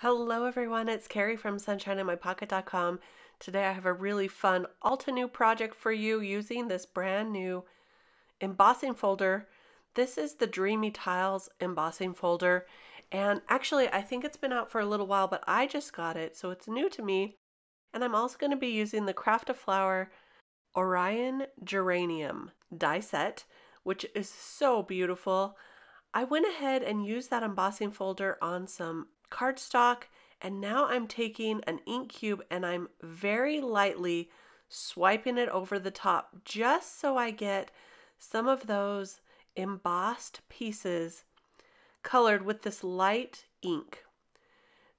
Hello everyone, it's Kari from sunshineinmypocket.com. Today I have a really fun Altenew project for you using this brand new embossing folder. This is the Dreamy Tiles embossing folder, and actually I think it's been out for a little while, but I just got it, so it's new to me. And I'm also going to be using the Craft a Flower Orion Geranium die set, which is so beautiful. I went ahead and used that embossing folder on some cardstock, and now I'm taking an ink cube and I'm very lightly swiping it over the top just so I get some of those embossed pieces colored with this light ink.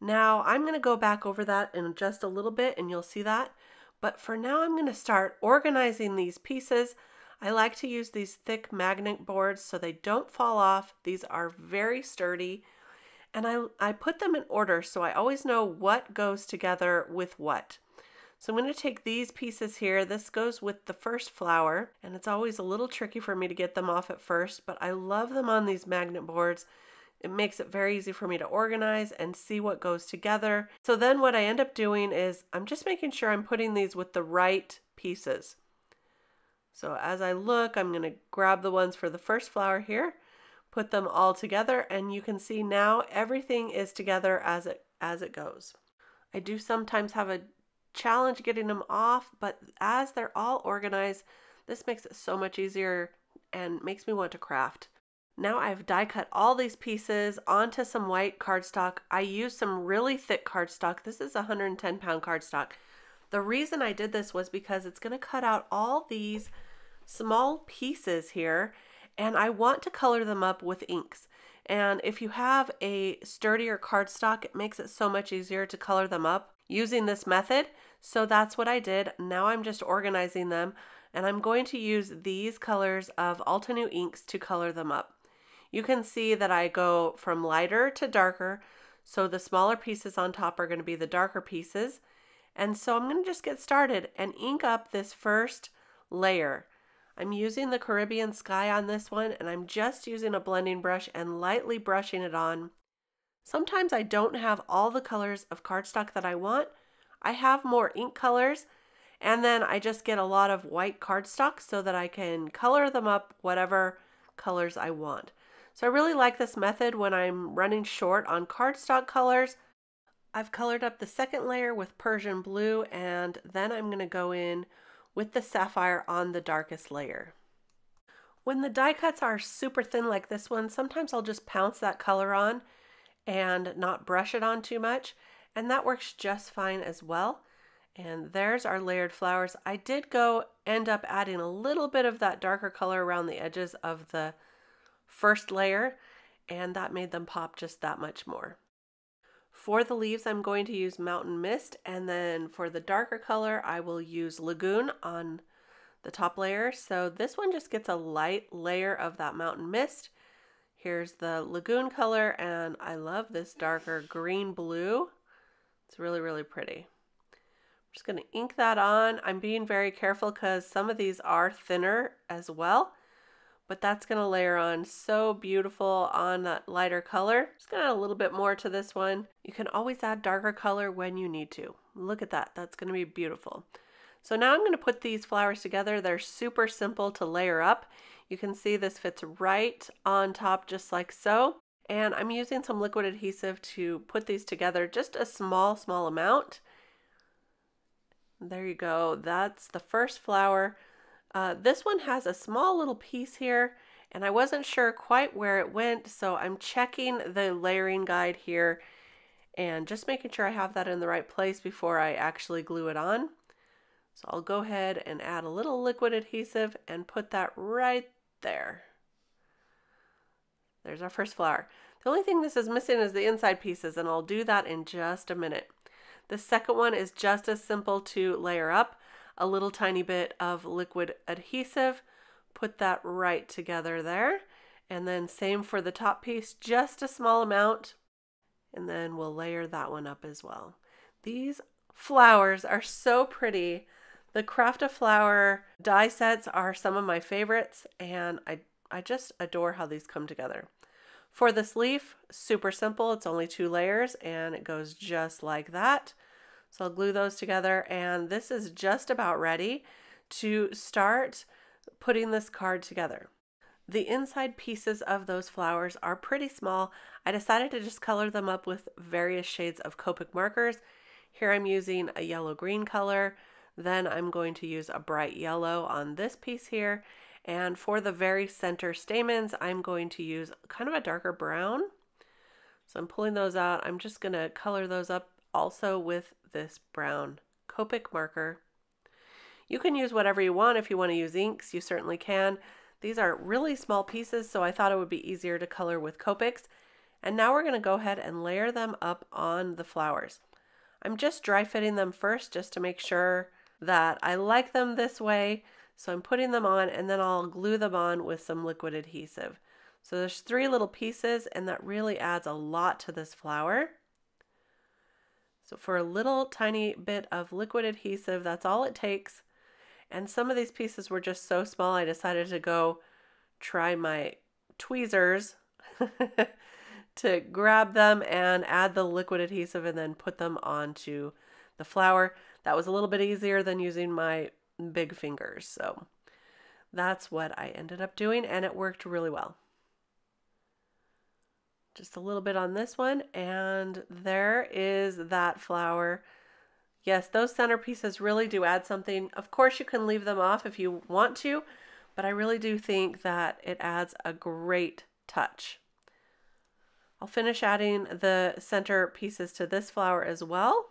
Now I'm going to go back over that in just a little bit and you'll see that, but for now I'm going to start organizing these pieces. I like to use these thick magnet boards so they don't fall off. These are very sturdy. And I put them in order so I always know what goes together with what. So I'm going to take these pieces here. This goes with the first flower, and it's always a little tricky for me to get them off at first, but I love them on these magnet boards. It makes it very easy for me to organize and see what goes together. So then what I end up doing is I'm just making sure I'm putting these with the right pieces. So as I look, I'm going to grab the ones for the first flower here, put them all together, and you can see now everything is together as it goes. I do sometimes have a challenge getting them off, but as they're all organized, this makes it so much easier and makes me want to craft. Now I've die cut all these pieces onto some white cardstock. I used some really thick cardstock. This is 110-pound cardstock. The reason I did this was because it's going to cut out all these small pieces here, and I want to color them up with inks. And if you have a sturdier cardstock, it makes it so much easier to color them up using this method. So that's what I did. Now I'm just organizing them, and I'm going to use these colors of Altenew inks to color them up. You can see that I go from lighter to darker, so the smaller pieces on top are going to be the darker pieces. And so I'm going to just get started and ink up this first layer. I'm using the Caribbean sky on this one, and I'm just using a blending brush and lightly brushing it on. Sometimes I don't have all the colors of cardstock that I want. I have more ink colors, and then I just get a lot of white cardstock so that I can color them up whatever colors I want. So I really like this method when I'm running short on cardstock colors. I've colored up the second layer with Persian blue, and then I'm going to go in with the sapphire on the darkest layer. When the die cuts are super thin like this one, sometimes I'll just pounce that color on and not brush it on too much, and that works just fine as well. And there's our layered flowers. I did end up adding a little bit of that darker color around the edges of the first layer, and that made them pop just that much more. For the leaves, I'm going to use Mountain Mist, and then for the darker color, I will use Lagoon on the top layer. So this one just gets a light layer of that Mountain Mist. Here's the Lagoon color, and I love this darker green blue. It's really, really pretty. I'm just going to ink that on. I'm being very careful because some of these are thinner as well, but that's going to layer on so beautiful on that lighter color. Just going to add a little bit more to this one. You can always add darker color when you need to. Look at that. That's going to be beautiful. So now I'm going to put these flowers together. They're super simple to layer up. You can see this fits right on top just like so. And I'm using some liquid adhesive to put these together, just a small amount. There you go. That's the first flower. This one has a small little piece here, and I wasn't sure quite where it went, so I'm checking the layering guide here and just making sure I have that in the right place before I actually glue it on. So I'll go ahead and add a little liquid adhesive and put that right there. There's our first flower. The only thing this is missing is the inside pieces, and I'll do that in just a minute. The second one is just as simple to layer up. A little tiny bit of liquid adhesive, put that right together there, and then same for the top piece, just a small amount, and then we'll layer that one up as well. These flowers are so pretty. The Craft a Flower die sets are some of my favorites, and I just adore how these come together. For this leaf, super simple. It's only 2 layers and it goes just like that. So I'll glue those together, and this is just about ready to start putting this card together. The inside pieces of those flowers are pretty small. I decided to just color them up with various shades of Copic markers. Here I'm using a yellow-green color. Then I'm going to use a bright yellow on this piece here. And for the very center stamens, I'm going to use kind of a darker brown. So I'm pulling those out. I'm just going to color those up also with this brown Copic marker. You can use whatever you want. If you want to use inks, you certainly can. These are really small pieces, so I thought it would be easier to color with Copics. And now we're going to go ahead and layer them up on the flowers. I'm just dry fitting them first just to make sure that I like them this way. So I'm putting them on, and then I'll glue them on with some liquid adhesive. So there's 3 little pieces, and that really adds a lot to this flower. So for a little tiny bit of liquid adhesive, that's all it takes. And some of these pieces were just so small, I decided to go try my tweezers to grab them and add the liquid adhesive and then put them onto the flower. That was a little bit easier than using my big fingers. So that's what I ended up doing, and it worked really well. Just a little bit on this one, and there is that flower. Yes, those centerpieces really do add something. Of course, you can leave them off if you want to, but I really do think that it adds a great touch. I'll finish adding the center pieces to this flower as well.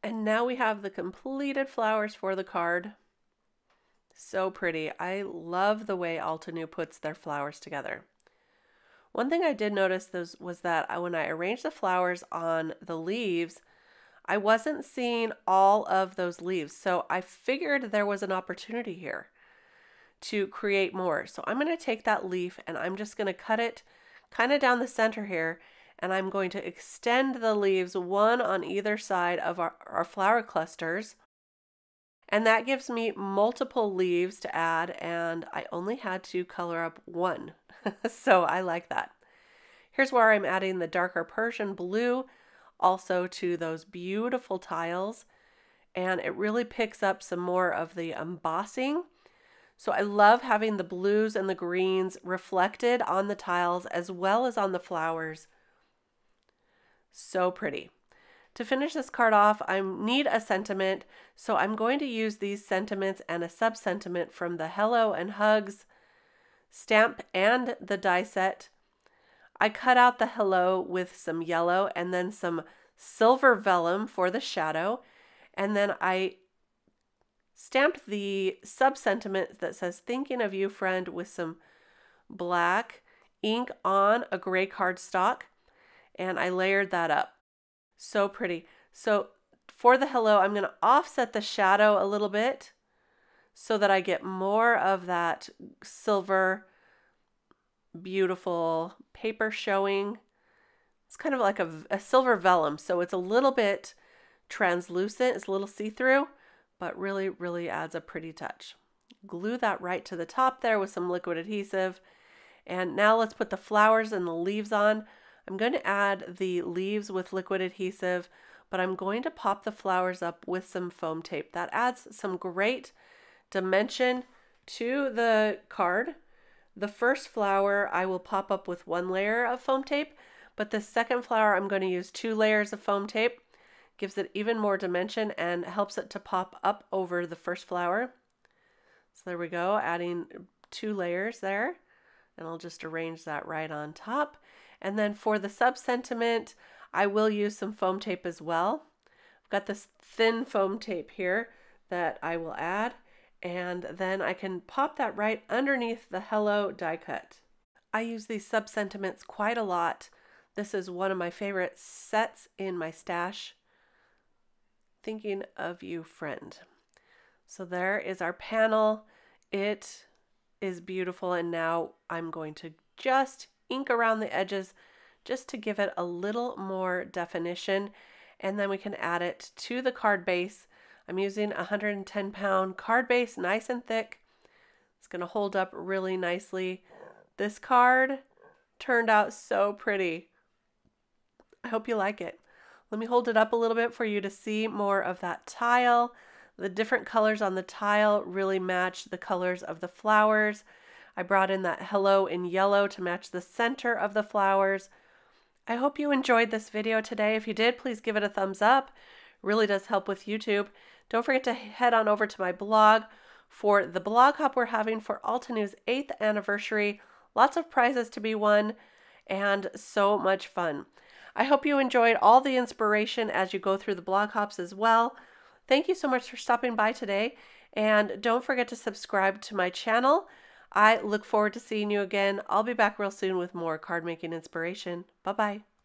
And now we have the completed flowers for the card. So pretty. I love the way Altenew puts their flowers together. One thing I did notice was that when I arranged the flowers on the leaves, I wasn't seeing all of those leaves. So I figured there was an opportunity here to create more. So I'm going to take that leaf and I'm just going to cut it kind of down the center here. And I'm going to extend the leaves, one on either side of our flower clusters. And that gives me multiple leaves to add, and I only had to color up one. So I like that. Here's where I'm adding the darker Persian blue also to those beautiful tiles, and it really picks up some more of the embossing. So I love having the blues and the greens reflected on the tiles as well as on the flowers. So pretty. To finish this card off, I need a sentiment, so I'm going to use these sentiments and a sub-sentiment from the Hello and Hugs stamp and the die set. I cut out the hello with some yellow and then some silver vellum for the shadow, and then I stamped the sub-sentiment that says thinking of you, friend, with some black ink on a gray cardstock, and I layered that up. So pretty. So for the hello, I'm going to offset the shadow a little bit so that I get more of that silver, beautiful paper showing. It's kind of like a silver vellum, so it's a little bit translucent. It's a little see-through, but really, really adds a pretty touch. Glue that right to the top there with some liquid adhesive. And now let's put the flowers and the leaves on. I'm going to add the leaves with liquid adhesive, but I'm going to pop the flowers up with some foam tape. That adds some great dimension to the card. The first flower I will pop up with 1 layer of foam tape, but the second flower I'm going to use 2 layers of foam tape. Gives it even more dimension and helps it to pop up over the first flower. So there we go, adding 2 layers there, and I'll just arrange that right on top. And then for the sub-sentiment, I will use some foam tape as well. I've got this thin foam tape here that I will add, and then I can pop that right underneath the hello die cut. I use these sub-sentiments quite a lot. This is one of my favorite sets in my stash. Thinking of you, friend. So there is our panel. It is beautiful, and now I'm going to just ink around the edges just to give it a little more definition, and then we can add it to the card base. I'm using a 110-pound card base, nice and thick. It's going to hold up really nicely. This card turned out so pretty. I hope you like it. Let me hold it up a little bit for you to see more of that tile. The different colors on the tile really match the colors of the flowers. I brought in that hello in yellow to match the center of the flowers. I hope you enjoyed this video today. If you did, please give it a thumbs up. It really does help with YouTube. Don't forget to head on over to my blog for the blog hop we're having for Altenew's 8th anniversary. Lots of prizes to be won and so much fun. I hope you enjoyed all the inspiration as you go through the blog hops as well. Thank you so much for stopping by today, and don't forget to subscribe to my channel. I look forward to seeing you again. I'll be back real soon with more card making inspiration. Bye-bye.